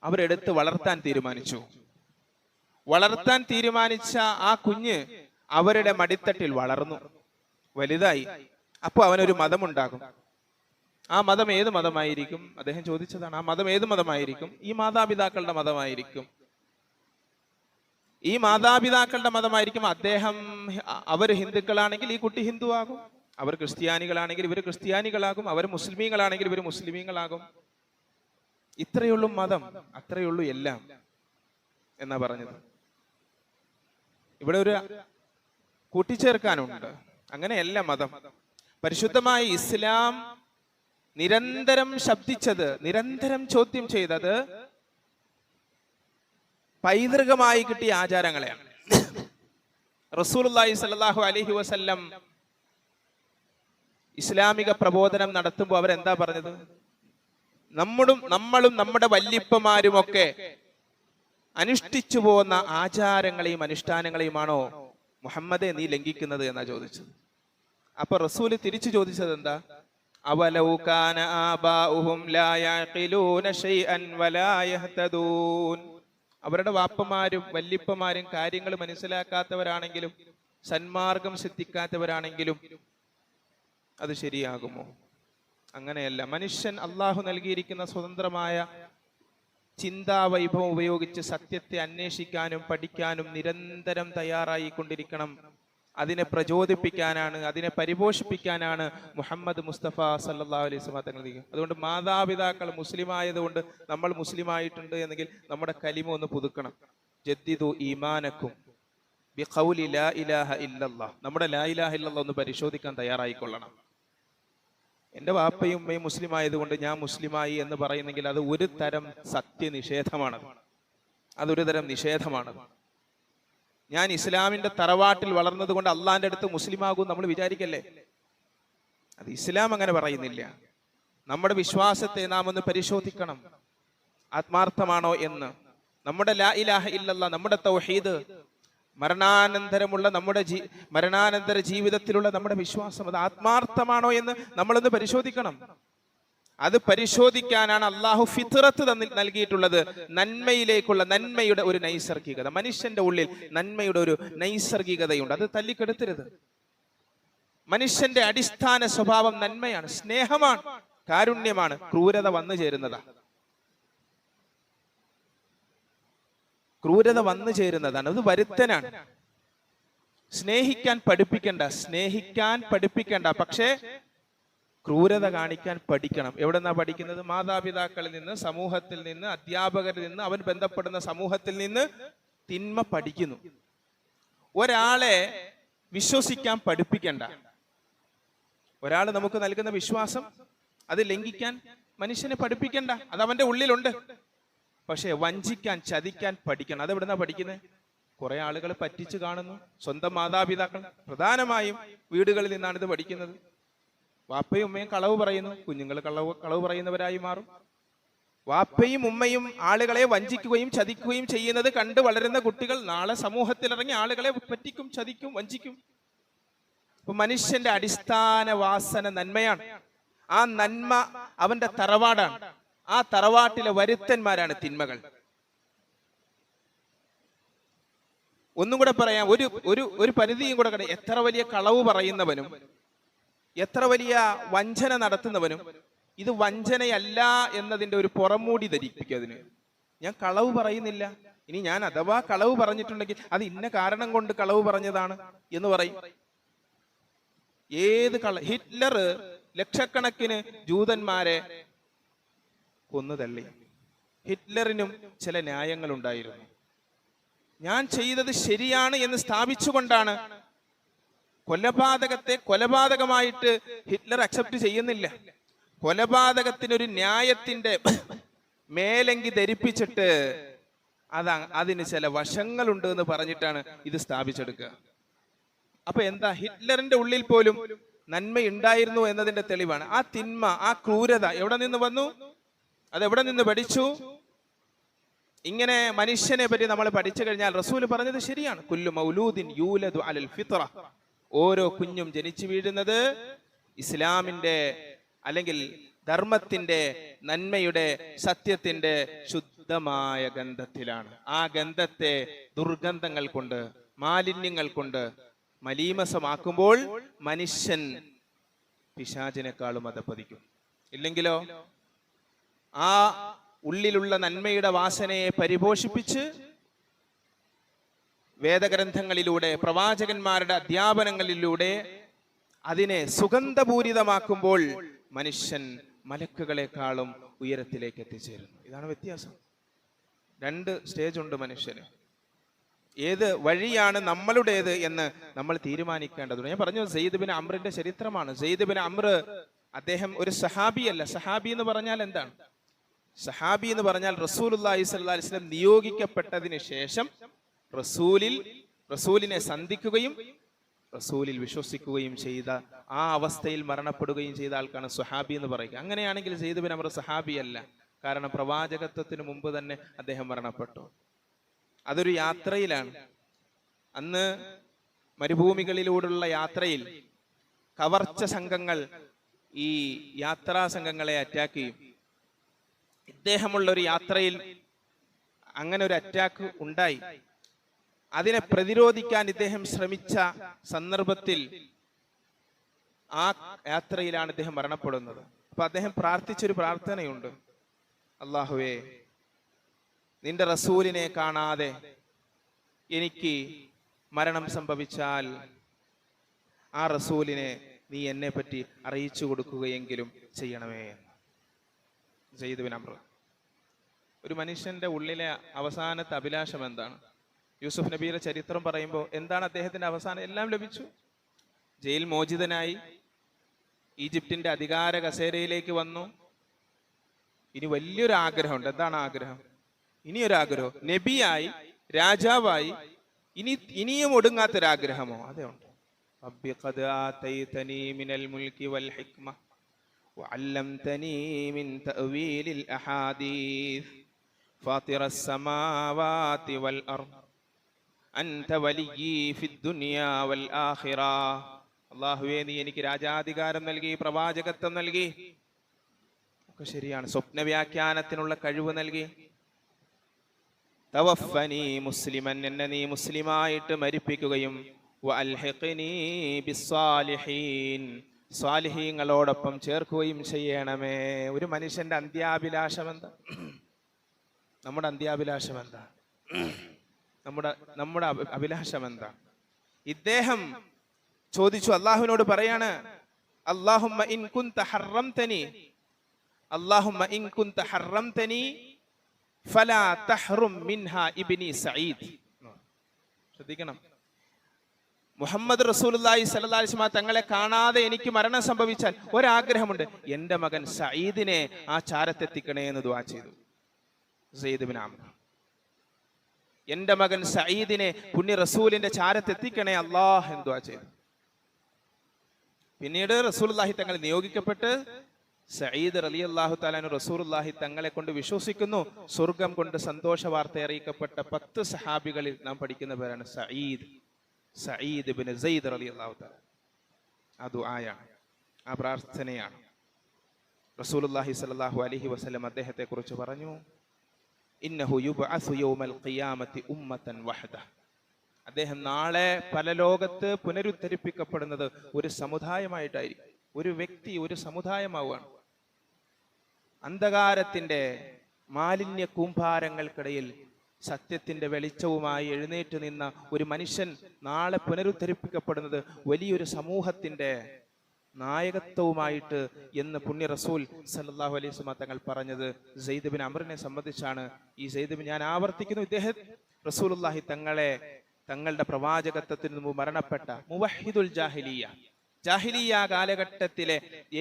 അവരെടുത്ത് വളർത്താൻ തീരുമാനിച്ചു. വളർത്താൻ തീരുമാനിച്ച ആ കുഞ്ഞ് അവരുടെ മടിത്തട്ടിൽ വളർന്നു, വലുതായി. അപ്പൊ അവനൊരു മതമുണ്ടാകും. ആ മതം ഏത് മതമായിരിക്കും? അദ്ദേഹം ചോദിച്ചതാണ്. ആ മതം ഏത് മതമായിരിക്കും? ഈ മാതാപിതാക്കളുടെ മതമായിരിക്കും. ഈ മാതാപിതാക്കളുടെ മതമായിരിക്കും. അവർ ഹിന്ദുക്കളാണെങ്കിൽ ഈ കുട്ടി ഹിന്ദു ആകും, അവർ ക്രിസ്ത്യാനികളാണെങ്കിൽ ഇവർ ക്രിസ്ത്യാനികളാകും, അവർ മുസ്ലിമീങ്ങളാണെങ്കിൽ ഇവർ മുസ്ലിമീങ്ങളാകും. ഇത്രയുള്ളൂ മതം, അത്രയുള്ളൂ എല്ലാം എന്നാ പറഞ്ഞത്. ഇവിടെ ഒരു കൂട്ടിച്ചേർക്കാനുണ്ട്. അങ്ങനെയല്ല മതം. പരിശുദ്ധമായ ഇസ്ലാം നിരന്തരം ശബ്ദിച്ചത്, നിരന്തരം ചോദ്യം ചെയ്തത് പൈതൃകമായി കിട്ടിയ ആചാരങ്ങളെയാണ്. റസൂലുള്ളാഹി സ്വല്ലല്ലാഹു അലൈഹി വസല്ലം ഇസ്ലാമിക പ്രബോധനം നടത്തുമ്പോൾ അവരെന്താ പറഞ്ഞത്? നമ്മളും നമ്മുടെ വല്യപ്പമാരുമൊക്കെ അനുഷ്ഠിച്ചു പോകുന്ന ആചാരങ്ങളെയും അനുഷ്ഠാനങ്ങളെയുമാണോ മുഹമ്മദെ നീ ലംഘിക്കുന്നത് എന്നാ ചോദിച്ചത്. അപ്പൊ റസൂല് തിരിച്ചു ചോദിച്ചത് എന്താ? അവലൗ കാന ആബാഉഹും ലാ യഖിലൂന ശൈഅൻ വലാ യഹ്തദൂൻ. അവരുടെ വാപ്പമാരും വല്യപ്പമാരും കാര്യങ്ങൾ മനസ്സിലാക്കാത്തവരാണെങ്കിലും സന്മാർഗം സിദ്ധിക്കാത്തവരാണെങ്കിലും അത് ശരിയാകുമോ? അങ്ങനെയല്ല. മനുഷ്യൻ അള്ളാഹു നൽകിയിരിക്കുന്ന സ്വതന്ത്രമായ ചിന്താവൈഭവം ഉപയോഗിച്ച് സത്യത്തെ അന്വേഷിക്കാനും പഠിക്കാനും നിരന്തരം തയ്യാറായി കൊണ്ടിരിക്കണം. അതിനെ പ്രചോദിപ്പിക്കാനാണ്, അതിനെ പരിപോഷിപ്പിക്കാനാണ് മുഹമ്മദ് മുസ്തഫ സല്ലല്ലാഹു അലൈഹി വസല്ലം തങ്ങൾ. അതുകൊണ്ട് മാതാപിതാക്കൾ മുസ്ലിം ആയതുകൊണ്ട് നമ്മൾ മുസ്ലിം ആയിട്ടുണ്ട് എന്നെങ്കിൽ നമ്മുടെ കലിമ ഒന്ന് പുതുക്കണം. ജദ്ദിദു ഈമാനക്കും ബിഖൗലി ലാ ഇലാഹ ഇല്ലല്ലാഹ്. നമ്മുടെ ലാ ഇലാഹ ഇല്ലല്ലാഹ് ഒന്ന് പരിശോധിക്കാൻ തയ്യാറായിക്കൊള്ളണം. എൻ്റെ വാപ്പയും ഉമ്മയും മുസ്ലിം ആയതുകൊണ്ട് ഞാൻ മുസ്ലിമായി എന്ന് പറയുന്നെങ്കിൽ അത് ഒരു തരം സത്യനിഷേധമാണ്. അതൊരു തരം നിഷേധമാണ്. ഞാൻ ഇസ്ലാമിന്റെ തറവാട്ടിൽ വളർന്നത് കൊണ്ട് അള്ളാന്റെ അടുത്ത് മുസ്ലിം ആകും നമ്മൾ വിചാരിക്കല്ലേ. അത് ഇസ്ലാം അങ്ങനെ പറയുന്നില്ല. നമ്മുടെ വിശ്വാസത്തെ നാം ഒന്ന് പരിശോധിക്കണം, ആത്മാർത്ഥമാണോ എന്ന്. നമ്മുടെ ലാ ഇലാഹ ഇല്ലല്ലാഹ്, നമ്മുടെ തൗഹീദ്, മരണാനന്തരമുള്ള മരണാനന്തര ജീവിതത്തിലുള്ള നമ്മുടെ വിശ്വാസം, അത് ആത്മാർത്ഥമാണോ എന്ന് നമ്മളൊന്ന് പരിശോധിക്കണം. അത് പരിശോധിക്കാനാണ് അള്ളാഹു ഫിത്റത്ത് നൽകിയിട്ടുള്ളത്. നന്മയുടെ ഒരു നൈസർഗികത, മനുഷ്യന്റെ ഉള്ളിൽ നന്മയുടെ ഒരു നൈസർഗികതയുണ്ട്. അത് തല്ലിക്കെടുത്തരുത്. മനുഷ്യന്റെ അടിസ്ഥാന സ്വഭാവം നന്മയാണ്, സ്നേഹമാണ്, കാരുണ്യമാണ്. ക്രൂരത വന്നു ചേരുന്നതാണ്. അത് വരുത്തനാണ്. സ്നേഹിക്കാൻ പഠിപ്പിക്കണ്ട, പക്ഷേ ക്രൂരത കാണിക്കാൻ പഠിക്കണം. എവിടെന്നാ പഠിക്കുന്നത്? മാതാപിതാക്കളിൽ നിന്ന്, സമൂഹത്തിൽ നിന്ന്, അധ്യാപകരിൽ നിന്ന്, അവൻ ബന്ധപ്പെടുന്ന സമൂഹത്തിൽ നിന്ന് തിന്മ പഠിക്കുന്നു. ഒരാളെ വിശ്വസിക്കാൻ പഠിപ്പിക്കണ്ട. ഒരാൾ നമുക്ക് നൽകുന്ന വിശ്വാസം അത് ലംഘിക്കാൻ മനുഷ്യനെ പഠിപ്പിക്കണ്ട. അത് അവന്റെ ഉള്ളിലുണ്ട്. പക്ഷെ വഞ്ചിക്കാൻ, ചതിക്കാൻ പഠിക്കണം. അതെവിടുന്നാ പഠിക്കുന്നത്? കുറെ ആളുകൾ പറ്റിച്ചു കാണുന്നു. സ്വന്തം മാതാപിതാക്കൾ, പ്രധാനമായും വീടുകളിൽ നിന്നാണ് ഇത് പഠിക്കുന്നത്. വാപ്പയും ഉമ്മയും കളവ് പറയുന്നു, കുഞ്ഞുങ്ങൾ കളവ് പറയുന്നവരായി മാറും. വാപ്പയും ഉമ്മയും ആളുകളെ വഞ്ചിക്കുകയും ചതിക്കുകയും ചെയ്യുന്നത് കണ്ട് വളരുന്ന കുട്ടികൾ നാളെ സമൂഹത്തിലിറങ്ങി ആളുകളെ പറ്റിക്കും, ചതിക്കും, വഞ്ചിക്കും. അപ്പൊ മനുഷ്യന്റെ അടിസ്ഥാന വാസന നന്മയാണ്. ആ നന്മ അവന്റെ തറവാടാണ്. ആ തറവാട്ടിലെ വരുത്തന്മാരാണ് തിന്മകൾ. ഒന്നും കൂടെ പറയാം, ഒരു പരിധിയും കൂടെ. എത്ര വലിയ കളവ് പറയുന്നവനും എത്ര വലിയ വഞ്ചന നടത്തുന്നവനും ഇത് വഞ്ചനയല്ല എന്നതിന്റെ ഒരു പുറമൂടി ധരിപ്പിക്കും. അതിന് ഞാൻ കളവ് പറയുന്നില്ല, ഇനി ഞാൻ അഥവാ കളവ് പറഞ്ഞിട്ടുണ്ടെങ്കിൽ അത് ഇന്ന കാരണം കൊണ്ട് കളവ് പറഞ്ഞതാണ് എന്ന് പറയും. ഹിറ്റ്ലർ ലക്ഷക്കണക്കിന് ജൂതന്മാരെ കൊന്നു തള്ളി. ഹിറ്റ്ലറിനും ചില ന്യായങ്ങൾ ഉണ്ടായിരുന്നു. ഞാൻ ചെയ്തത് ശരിയാണ് എന്ന് സ്ഥാപിച്ചുകൊണ്ടാണ്. കൊലപാതകത്തെ കൊലപാതകമായിട്ട് ഹിറ്റ്ലർ അക്സെപ്റ്റ് ചെയ്യുന്നില്ല. കൊലപാതകത്തിനൊരു ന്യായത്തിന്റെ മേലെങ്കി ധരിപ്പിച്ചിട്ട് അതിന് ചില വശങ്ങളുണ്ട് എന്ന് പറഞ്ഞിട്ടാണ് ഇത് സ്ഥാപിച്ചെടുക്കുക. അപ്പൊ എന്താ, ഹിറ്റ്ലറിന്റെ ഉള്ളിൽ പോലും നന്മയുണ്ടായിരുന്നു എന്നതിന്റെ തെളിവാണ്. ആ തിന്മ, ആ ക്രൂരത എവിടെ നിന്ന് വന്നു? അതെവിടെ നിന്ന് പഠിച്ചു? ഇങ്ങനെ മനുഷ്യനെ പറ്റി നമ്മൾ പഠിച്ചു കഴിഞ്ഞാൽ റസൂൽ പറഞ്ഞത് ശരിയാണ്. കുല്ലു മൗലൂദിൻ യൂലദു അലൽ ഫിത്ര. ഓരോ കുഞ്ഞും ജനിച്ചു വീഴുന്നത് ഇസ്ലാമിന്റെ അല്ലെങ്കിൽ ധർമ്മത്തിന്റെ, നന്മയുടെ, സത്യത്തിന്റെ ശുദ്ധമായ ഗന്ധത്തിലാണ്. ആ ഗന്ധത്തെ ദുർഗന്ധങ്ങൾ കൊണ്ട്, മാലിന്യങ്ങൾ കൊണ്ട് മലീമസമാക്കുമ്പോൾ മനുഷ്യൻ പിശാചിനേക്കാളും അധപ്പതിക്കും. ഇല്ലെങ്കിലോ ആ ഉള്ളിലുള്ള നന്മയുടെ വാസനയെ പരിപോഷിപ്പിച്ച് വേദഗ്രന്ഥങ്ങളിലൂടെ, പ്രവാചകന്മാരുടെ അധ്യാപനങ്ങളിലൂടെ അതിനെ സുഗന്ധപൂരിതമാക്കുമ്പോൾ മനുഷ്യൻ മലക്കുകളെക്കാളും ഉയരത്തിലേക്ക് എത്തിച്ചേരുന്നു. ഇതാണ് വ്യത്യാസം. 2 സ്റ്റേജ് ഉണ്ട് മനുഷ്യന്. ഏത് വഴിയാണ് നമ്മളുടേത് എന്ന് നമ്മൾ തീരുമാനിക്കേണ്ടതുണ്ട്. ഞാൻ പറഞ്ഞു, സെയ്ദ് ബിൻ അംറിന്റെ ചരിത്രമാണ്. സെയ്ദ് ബിൻ അംർ, അദ്ദേഹം ഒരു സഹാബിയല്ല. സഹാബി എന്ന് പറഞ്ഞാൽ എന്താണ്? സഹാബി എന്ന് പറഞ്ഞാൽ റസൂലുള്ളാഹി സ്വല്ലല്ലാഹി അലൈഹി വസല്ലം നിയോഗിക്കപ്പെട്ടതിന് ശേഷം റസൂലിനെ സന്ധിക്കുകയും റസൂലിൽ വിശ്വസിക്കുകയും ചെയ്ത, ആ അവസ്ഥയിൽ മരണപ്പെടുകയും ചെയ്ത ആൾക്കാണ് സഹാബി എന്ന് പറയുക. അങ്ങനെയാണെങ്കിൽ സെയ്ദ് ബിൻ അംർ സഹാബിയല്ല. കാരണം പ്രവാചകത്വത്തിന് മുമ്പ് തന്നെ അദ്ദേഹം മരണപ്പെട്ടു. അതൊരു യാത്രയിലാണ്. അന്ന് മരുഭൂമികളിലൂടെയുള്ള യാത്രയിൽ കവർച്ച സംഘങ്ങൾ ഈ യാത്രാ സംഘങ്ങളെ അറ്റാക്ക് ചെയ്യും. ഇദ്ദേഹമുള്ള ഒരു യാത്രയിൽ അങ്ങനെ ഒരു അറ്റാക്ക് ഉണ്ടായി. അതിനെ പ്രതിരോധിക്കാൻ ഇദ്ദേഹം ശ്രമിച്ച സന്ദർഭത്തിൽ ആ യാത്രയിലാണ് അദ്ദേഹം മരണപ്പെടുന്നത്. അപ്പൊ അദ്ദേഹം പ്രാർത്ഥിച്ചൊരു പ്രാർത്ഥനയുണ്ട്, അല്ലാഹുവേ, നിന്റെ റസൂലിനെ കാണാതെ എനിക്ക് മരണം സംഭവിച്ചാൽ ആ റസൂലിനെ നീ എന്നെ പറ്റി അറിയിച്ചു കൊടുക്കുകയെങ്കിലും ചെയ്യണമേ. Saeed bin Amr. ഒരു മനുഷ്യന്റെ ഉള്ളിലെ അവസാനത്തെ അഭിലാഷം എന്താണ്? യൂസുഫ് നബിയുടെ ചരിത്രം പറയുമ്പോൾ എന്താണ് അദ്ദേഹത്തിന്റെ അവസാനം? എല്ലാം ലഭിച്ചു. ജയിൽ മോചിതനായി, ഈജിപ്തിന്റെ അധികാര കസേരയിലേക്ക് വന്നു. ഇനി വലിയൊരു ആഗ്രഹമുണ്ട്. എന്താണ് ആഗ്രഹം? ഇനിയൊരാഗ്രഹം, നബിയായി, രാജാവായി, ഇനിയും ഒടുങ്ങാത്തൊരാഗ്രഹമോ? അതേ ഉണ്ട്. റബ്ബി ഖദ് ആതൈതനീ മിനൽ മുൽക്കി വൽ ഹിക്മ വഅല്ലംതനീ മിൻ തഅവീലിൽ അഹാദീസ് ഫാത്തിറസ് സമാവാതി വൽ അർദ് അൻത വലിയ്യി ഫിദ് ദുനിയാ വൽ ആഖിറ. അല്ലാഹുവേ, നീ എനിക്ക് രാജാധികാരം നൽകി, പ്രവാചകത്വം നൽകി, ഒക്കെ ശരിയാണ്. സ്വപ്ന വ്യാഖ്യാനത്തിനുള്ള കഴിവ് നൽകി. തവഫനി മുസ്ലിമൻ, എന്നെ നീ മുസ്ലിമായിട്ട് മരിപ്പിക്കുകയും വഅൽഹിഖ്നി ബിസ്സാലിഹീൻ, സ്വാലിഹീങ്ങളോടൊപ്പം ചേർക്കുകയും ചെയ്യണമേ. ഒരു മനുഷ്യന്റെ അന്ത്യാഭിലാഷം എന്താ? നമ്മുടെ അന്ത്യാഭിലാഷം എന്താ? നമ്മുടെ അഭിലാഷം എന്താ? ഇദ്ദേഹം ചോദിച്ചു, അള്ളാഹുവിനോട് പറയാണ്, അല്ലാഹുമ്മ ഇൻ കുൻത ഹറംതനി, അല്ലാഹുമ്മ ഇൻ കുൻത ഹറംതനി ഫലാ തഹ്റും മിൻഹാ ഇബ്നി സഈദ്. ശ്രദ്ധിക്കണം, മുഹമ്മദ് റസൂലുള്ളാഹി സ്വല്ലല്ലാഹി അലൈഹി വസല്ലം തങ്ങളെ കാണാതെ എനിക്ക് മരണം സംഭവിച്ചാൽ ഒരാഗ്രഹമുണ്ട്, എൻ്റെ മകൻ സഈദിനെ ആ ചാരത്തെത്തിക്കണേ എന്ന് ദുആ ചെയ്തു സെയ്ദ് ബിൻ അംർ. എൻ്റെ മകൻ സഈദിനെ പുണ്യ റസൂലിന്റെ ചാരത്തെത്തിക്കണേ അല്ലാഹ് എന്ന് ദുആ ചെയ്തു. പിന്നീട് റസൂലുള്ളാഹി തങ്ങൾ നിയോഗിക്കപ്പെട്ട് സഈദ് റളിയല്ലാഹു തആല അൻഹു റസൂലുള്ളാഹി തങ്ങളെ കൊണ്ട് വിശ്വസിക്കുന്നു. സ്വർഗം കൊണ്ട് സന്തോഷ വാർത്ത അറിയിക്കപ്പെട്ട 10 സഹാബികളിൽ നാം പഠിക്കുന്ന പേരാണ് സഈദ് ഇബ്നു സെയ്ദ് റളിയല്ലാഹു തആല. ആ ദുആയാണ്, ആ പ്രാർത്ഥനയാണ്. റസൂലുള്ളാഹി സ്വല്ലല്ലാഹു അലൈഹി വസല്ലം അദ്ദേഹത്തെ കുറിച്ച് പറഞ്ഞു, ഇന്നഹു യുബ്അസു യൗമൽ ഖിയാമത്തി ഉമ്മതൻ വഹദ. അദ്ദേഹം നാളെ പരലോകത്ത് പുനരുദ്ധരിപ്പിക്കപ്പെടുന്നത് ഒരു സമുദായമായിട്ടായിരിക്കും. ഒരു വ്യക്തി ഒരു സമുദായമാവുകയാണ്. അന്ധകാരത്തിന്റെ മാലിന്യ കൂമ്പാരങ്ങൾക്കിടയിൽ സത്യത്തിന്റെ വെളിച്ചവുമായി എഴുന്നേറ്റ് നിന്ന ഒരു മനുഷ്യൻ നാളെ പുനരുദ്ധരിപ്പിക്കപ്പെടുന്നത് വലിയൊരു സമൂഹത്തിന്റെ നായകത്വവുമായിട്ട് എന്ന് പുണ്യ റസൂൽ സല്ലല്ലാഹു അലൈഹി വസല്ലം തങ്ങൾ പറഞ്ഞത് സെയ്ദ് ബിൻ അംറിനെ സംബന്ധിച്ചാണ്. ഈ സെയ്ദ് ബിൻ, ഞാൻ ആവർത്തിക്കുന്നു, ഇദ്ദേഹം റസൂലുള്ളാഹി തങ്ങളുടെ പ്രവാചകത്വത്തിന് മുമ്പ് മരണപ്പെട്ട മുവഹിദുൽ ജാഹിലിയ കാലഘട്ടത്തിലെ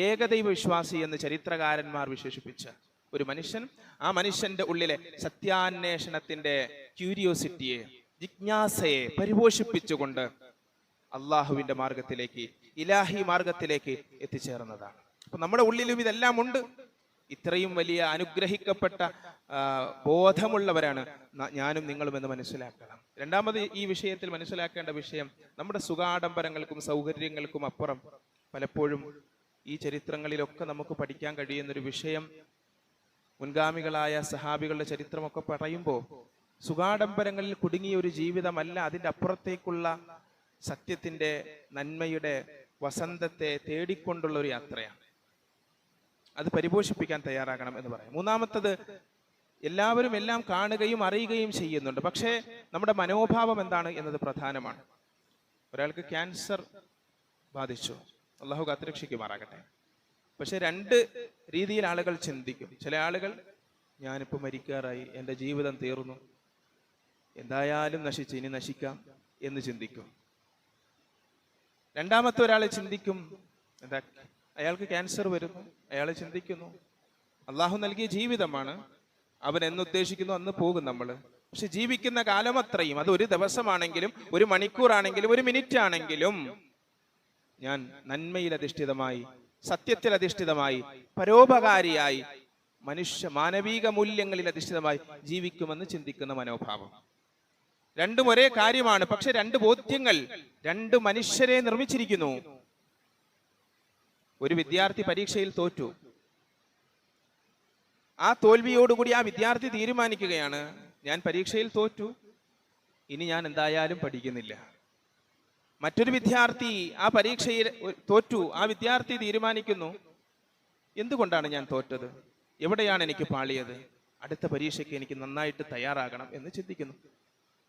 ഏകദൈവ വിശ്വാസി എന്ന് ചരിത്രകാരന്മാർ വിശേഷിപ്പിച്ച ഒരു മനുഷ്യൻ. ആ മനുഷ്യന്റെ ഉള്ളിലെ സത്യാന്വേഷണത്തിന്റെ ക്യൂരിയോസിറ്റിയെ, ജിജ്ഞാസയെ പരിപോഷിപ്പിച്ചുകൊണ്ട് അള്ളാഹുവിന്റെ മാർഗത്തിലേക്ക്, ഇലാഹി മാർഗത്തിലേക്ക് എത്തിച്ചേർന്നതാണ്. അപ്പൊ നമ്മുടെ ഉള്ളിലും ഇതെല്ലാം ഉണ്ട്. ഇത്രയും വലിയ അനുഗ്രഹിക്കപ്പെട്ട ബോധമുള്ളവരാണ് ഞാനും നിങ്ങളും എന്ന് മനസ്സിലാക്കണം. രണ്ടാമത് ഈ വിഷയത്തിൽ മനസ്സിലാക്കേണ്ട വിഷയം, നമ്മുടെ സുഖാഡംബരങ്ങൾക്കും സൗകര്യങ്ങൾക്കും അപ്പുറം പലപ്പോഴും ഈ ചരിത്രങ്ങളിലൊക്കെ നമുക്ക് പഠിക്കാൻ കഴിയുന്നൊരു വിഷയം, മുൻഗാമികളായ സഹാബികളുടെ ചരിത്രമൊക്കെ പറയുമ്പോൾ സുഖാഡംബരങ്ങളിൽ കുടുങ്ങിയ ഒരു ജീവിതമല്ല, അതിൻ്റെ അപ്പുറത്തേക്കുള്ള സത്യത്തിന്റെ നന്മയുടെ വസന്തത്തെ തേടിക്കൊണ്ടുള്ള ഒരു യാത്രയാണ്. അത് പരിപോഷിപ്പിക്കാൻ തയ്യാറാകണം എന്ന് പറയാം. മൂന്നാമത്തത്, എല്ലാവരും എല്ലാം കാണുകയും അറിയുകയും ചെയ്യുന്നുണ്ട്, പക്ഷേ നമ്മുടെ മനോഭാവം എന്താണ് എന്നത് പ്രധാനമാണ്. ഒരാൾക്ക് ക്യാൻസർ ബാധിച്ചു, അള്ളാഹു കാത്തുരക്ഷിക്കുമാറാകട്ടെ. പക്ഷെ 2 രീതിയിൽ ആളുകൾ ചിന്തിക്കും. ചില ആളുകൾ, ഞാനിപ്പോൾ മരിക്കാറായി, എൻ്റെ ജീവിതം തീർന്നു, എന്തായാലും നശിച്ച്, ഇനി നശിക്കാം എന്ന് ചിന്തിക്കും. രണ്ടാമത്തെ ഒരാൾ ചിന്തിക്കും, എന്താ, അയാൾക്ക് ക്യാൻസർ വരുന്നു, അയാൾ ചിന്തിക്കുന്നു അള്ളാഹു നൽകിയ ജീവിതമാണ്, അവൻ എന്നുദ്ദേശിക്കുന്നു അന്ന് പോകും നമ്മൾ. പക്ഷെ ജീവിക്കുന്ന കാലം അത്രയും, അത് ഒരു ദിവസമാണെങ്കിലും, ഒരു മണിക്കൂറാണെങ്കിലും, ഒരു മിനിറ്റ് ആണെങ്കിലും, ഞാൻ നന്മയിൽ അധിഷ്ഠിതമായി, സത്യത്തിൽ അധിഷ്ഠിതമായി, പരോപകാരിയായി, മാനവിക മൂല്യങ്ങളിൽ അധിഷ്ഠിതമായി ജീവിക്കുമെന്ന് ചിന്തിക്കുന്ന മനോഭാവം. രണ്ടും ഒരേ കാര്യമാണ്, പക്ഷെ 2 ബോധ്യങ്ങൾ 2 മനുഷ്യരെ നിർമ്മിച്ചിരിക്കുന്നു. ഒരു വിദ്യാർത്ഥി പരീക്ഷയിൽ തോറ്റു. ആ തോൽവിയോടുകൂടി ആ വിദ്യാർത്ഥി തീരുമാനിക്കുകയാണ്, ഞാൻ പരീക്ഷയിൽ തോറ്റു, ഇനി ഞാൻ എന്തായാലും പഠിക്കുന്നില്ല. മറ്റൊരു വിദ്യാർത്ഥി ആ പരീക്ഷയിൽ തോറ്റു. ആ വിദ്യാർത്ഥി തീരുമാനിക്കുന്നു, എന്തുകൊണ്ടാണ് ഞാൻ തോറ്റത്, എവിടെയാണ് എനിക്ക് പാളിയത്, അടുത്ത പരീക്ഷയ്ക്ക് എനിക്ക് നന്നായിട്ട് തയ്യാറാകണം എന്ന് ചിന്തിക്കുന്നു.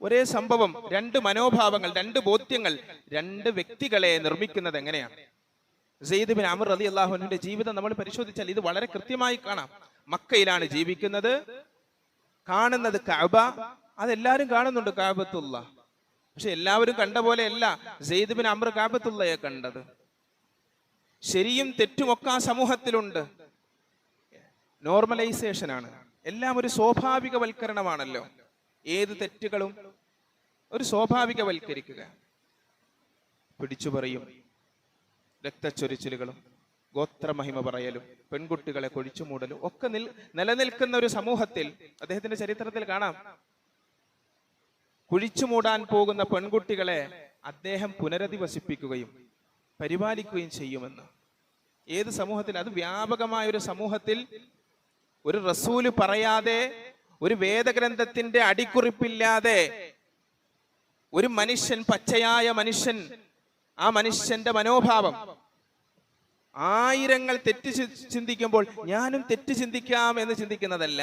ഒരേ സംഭവം, രണ്ട് മനോഭാവങ്ങൾ, രണ്ട് ബോധ്യങ്ങൾ, രണ്ട് വ്യക്തികളെ നിർമ്മിക്കുന്നത് എങ്ങനെയാണ്? സെയ്ദ് ബിൻ അമർ റളിയല്ലാഹു അൻഹുവിന്റെ ജീവിതം നമ്മൾ പരിശോധിച്ചാൽ ഇത് വളരെ കൃത്യമായി കാണാം. മക്കയിലാണ് ജീവിക്കുന്നത്, കാണുന്നത് കഅബ, അതെല്ലാവരും കാണുന്നുണ്ട്, കഅബത്തുള്ള. പക്ഷെ എല്ലാവരും കണ്ട പോലെയല്ല സെയ്ദ് ബിൻ അമർ കഅബത്തുള്ളയെ കണ്ടത്. ശരിയും തെറ്റുമൊക്കെ ആ സമൂഹത്തിലുണ്ട്. നോർമലൈസേഷനാണ്, എല്ലാം ഒരു സ്വാഭാവികവൽക്കരണമാണല്ലോ. ഏത് തെറ്റുകളും ഒരു സ്വാഭാവികവൽക്കരിക്കുക. പിടിച്ചുപറിയും, രക്തച്ചൊരിച്ചിലുകളും, ഗോത്രമഹിമ പറയലും, പെൺകുട്ടികളെ കൊഴിച്ചുമൂടലും ഒക്കെ നിലനിൽക്കുന്ന ഒരു സമൂഹത്തിൽ അദ്ദേഹത്തിന്റെ ചരിത്രത്തിൽ കാണാം, കുഴിച്ചുമൂടാൻ പോകുന്ന പെൺകുട്ടികളെ അദ്ദേഹം പുനരധിവസിപ്പിക്കുകയും പരിപാലിക്കുകയും ചെയ്യുമെന്ന്. ഏത് സമൂഹത്തിൽ? അത് വ്യാപകമായ ഒരു സമൂഹത്തിൽ ഒരു റസൂല് പറയാതെ, ഒരു വേദഗ്രന്ഥത്തിന്റെ അടിക്കുറിപ്പില്ലാതെ ഒരു മനുഷ്യൻ, പച്ചയായ മനുഷ്യൻ, ആ മനുഷ്യന്റെ മനോഭാവം, ആയിരങ്ങൾ തെറ്റ് ചിന്തിക്കുമ്പോൾ ഞാനും തെറ്റ് ചിന്തിക്കാം എന്ന് ചിന്തിക്കുന്നതല്ല.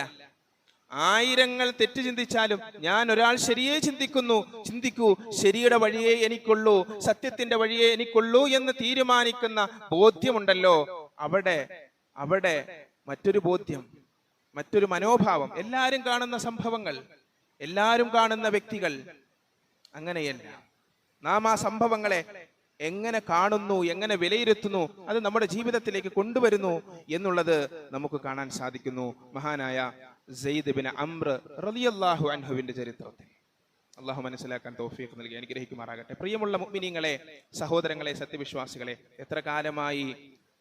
ആയിരങ്ങൾ തെറ്റ് ചിന്തിച്ചാലും ഞാൻ ഒരാൾ ശരിയെ ചിന്തിക്കൂ, ശരിയുടെ വഴിയേ എനിക്കുള്ളൂ, സത്യത്തിന്റെ വഴിയേ എനിക്കുള്ളൂ എന്ന് തീരുമാനിക്കുന്ന ബോധ്യമുണ്ടല്ലോ, അവിടെ മറ്റൊരു ബോധ്യം, മറ്റൊരു മനോഭാവം. എല്ലാവരും കാണുന്ന സംഭവങ്ങൾ, എല്ലാവരും കാണുന്ന വ്യക്തികൾ അങ്ങനെയല്ല. നാം ആ സംഭവങ്ങളെ എങ്ങനെ കാണുന്നു, എങ്ങനെ വിലയിരുത്തുന്നു, അത് നമ്മുടെ ജീവിതത്തിലേക്ക് കൊണ്ടുവരുന്നു എന്നുള്ളത് നമുക്ക് കാണാൻ സാധിക്കുന്നു. മഹാനായ സെയ്ദ് ബിൻ അംർ റളിയല്ലാഹു അൻഹുവിന്റെ ചരിത്രത്തിൽ അള്ളാഹു മനസ്സിലാക്കാൻ തൗഫീഖ് നൽകി അനുഗ്രഹിക്കുമാറാകട്ടെ. പ്രിയമുള്ള മുഅ്മിനീങ്ങളെ, സഹോദരങ്ങളെ, സത്യവിശ്വാസികളെ, എത്ര കാലമായി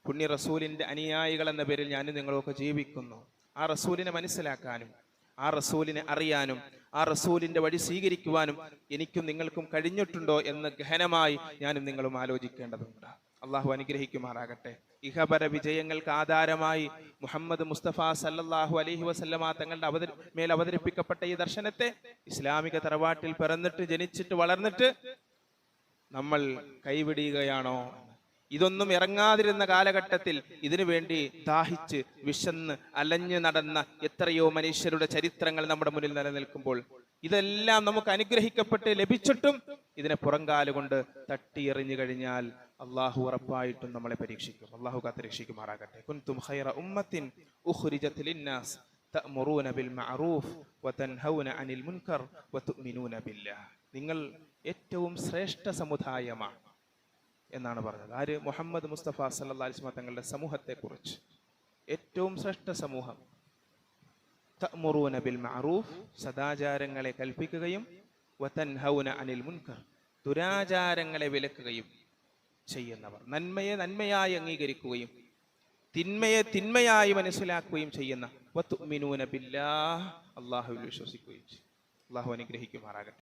പുണ്യ റസൂലിന്റെ അനുയായികൾ എന്ന പേരിൽ ഞാനും നിങ്ങളൊക്കെ ജീവിക്കുന്നു. ആ റസൂലിനെ മനസ്സിലാക്കാനും, ആ റസൂലിനെ അറിയാനും, ആ റസൂലിന്റെ വഴി സ്വീകരിക്കുവാനും എനിക്കും നിങ്ങൾക്കും കഴിഞ്ഞിട്ടുണ്ടോ എന്ന് ഗഹനമായി ഞാനും നിങ്ങളും ആലോചിക്കേണ്ടതുണ്ട്. അള്ളാഹു അനുഗ്രഹിക്കുമാറാകട്ടെ. ഇഹപര വിജയങ്ങൾക്ക് ആധാരമായി മുഹമ്മദ് മുസ്തഫ സല്ലല്ലാഹു അലൈഹി വസല്ലമ തങ്ങളുടെ മേൽ അവതരിപ്പിക്കപ്പെട്ട ഈ ദർശനത്തെ ഇസ്ലാമിക തറവാട്ടിൽ പിറന്നിട്ട്, ജനിച്ചിട്ട്, വളർന്നിട്ട് നമ്മൾ കൈവിടുകയാണോ? ഇതൊന്നും ഇറങ്ങാതിരുന്ന കാലഘട്ടത്തിൽ ഇതിനു വേണ്ടി ദാഹിച്ച് വിശന്ന് അലഞ്ഞു നടന്ന എത്രയോ മനുഷ്യരുടെ ചരിത്രങ്ങൾ നമ്മുടെ മുന്നിൽ നിലനിൽക്കുമ്പോൾ, ഇതെല്ലാം നമുക്ക് അനുഗ്രഹിക്കപ്പെട്ട് ലഭിച്ചിട്ടും ഇതിനെ പുറങ്കാലുകൊണ്ട് തട്ടിയെറിഞ്ഞു കഴിഞ്ഞാൽ അള്ളാഹു ഉറപ്പായിട്ടും നമ്മളെ പരീക്ഷിക്കും. അള്ളാഹു കാത്തുരക്ഷിക്കുമാറാകട്ടെ. കുൻതും ഖൈറ ഉമ്മത്തിൻ ഉഖ്രിജത് ലിന്നാസ് തഅ്മുറൂന ബിൽ മഅറൂഫ് വതൻഹൗന അനിൽ മുൻകർ വതുഅ്മിനൂന ബില്ലാഹ്. നിങ്ങൾ ഏറ്റവും ശ്രേഷ്ഠ സമുദായമാണ് എന്നാണ് പറഞ്ഞത്. ആര്? മുഹമ്മദ് മുസ്തഫ സല്ലല്ലാഹു അലൈഹി വസല്ലം തങ്ങളുടെ സമൂഹത്തെ കുറിച്ച്. ഏറ്റവും ശ്രേഷ്ഠ സമൂഹം. തഅ്മുറൂന ബിൽ മഅറൂഫ്, സദാചാരങ്ങളെ കൽപ്പിക്കുകയും, വതൻഹൗന അനിൽ മുൻകർ, ദുരാചാരങ്ങളെ വിലക്കുകയും ചെയ്യുന്നവർ. നന്മയെ നന്മയായി അംഗീകരിക്കുകയും തിന്മയെ തിന്മയായി മനസ്സിലാക്കുകയും ചെയ്യുന്ന, വതുഅ്മിനൂന ബില്ലാഹ്, അല്ലാഹുവിൽ വിശ്വസിക്കുകയും ചെയ്യും. അല്ലാഹു അനുഗ്രഹിക്കുമാറാകട്ടെ.